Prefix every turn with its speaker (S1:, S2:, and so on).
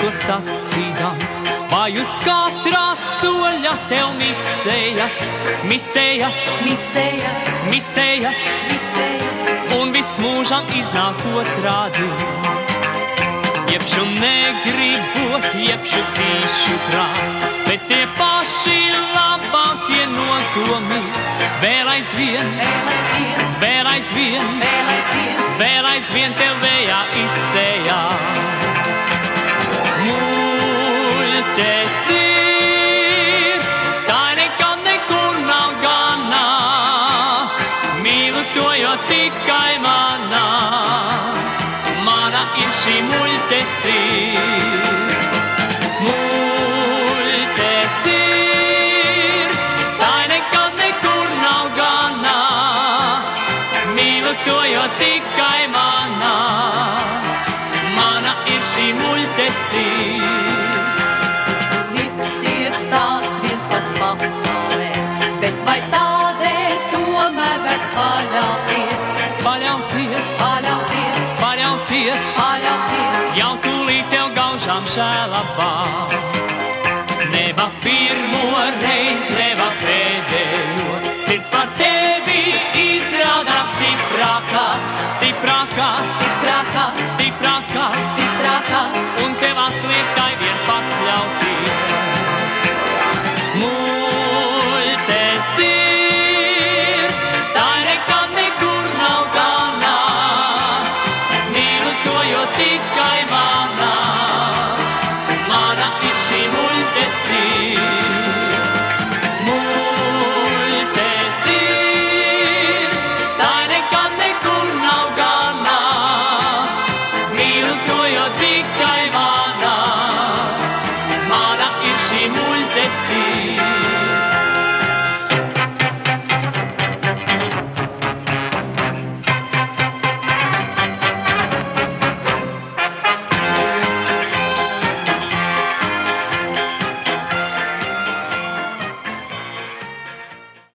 S1: ko sacīdams, vai uz katrā soļa tev misējas, misējas, misējas, misējas, misējas, un viss mūžam iznāk otrādi. Jebšu negribot, jebšu tīšu prāt, bet tie paši labākie nodomi vēl aizvien, vēl aizvien, vēl aizvien, vēl aizvien tev vējā izsējās. Muļķe sirds, tā nekad nekur nav ganā, mīlu to, jo tikai manā, mana ir šī muļķe sirds. Muļķe sirds, tā nekad nekur nav ganā, mīlu to, jo tikai manā, mana ir šī muļķe sirds.
S2: Liksies tāds viens pats pasaulē, bet vai tādēļ tomēr vērts paļauties?
S1: Paļauties,
S2: Paļauties,
S1: paļauties,
S2: paļauties,
S1: jau tūlīt tev gaužām žēlabā.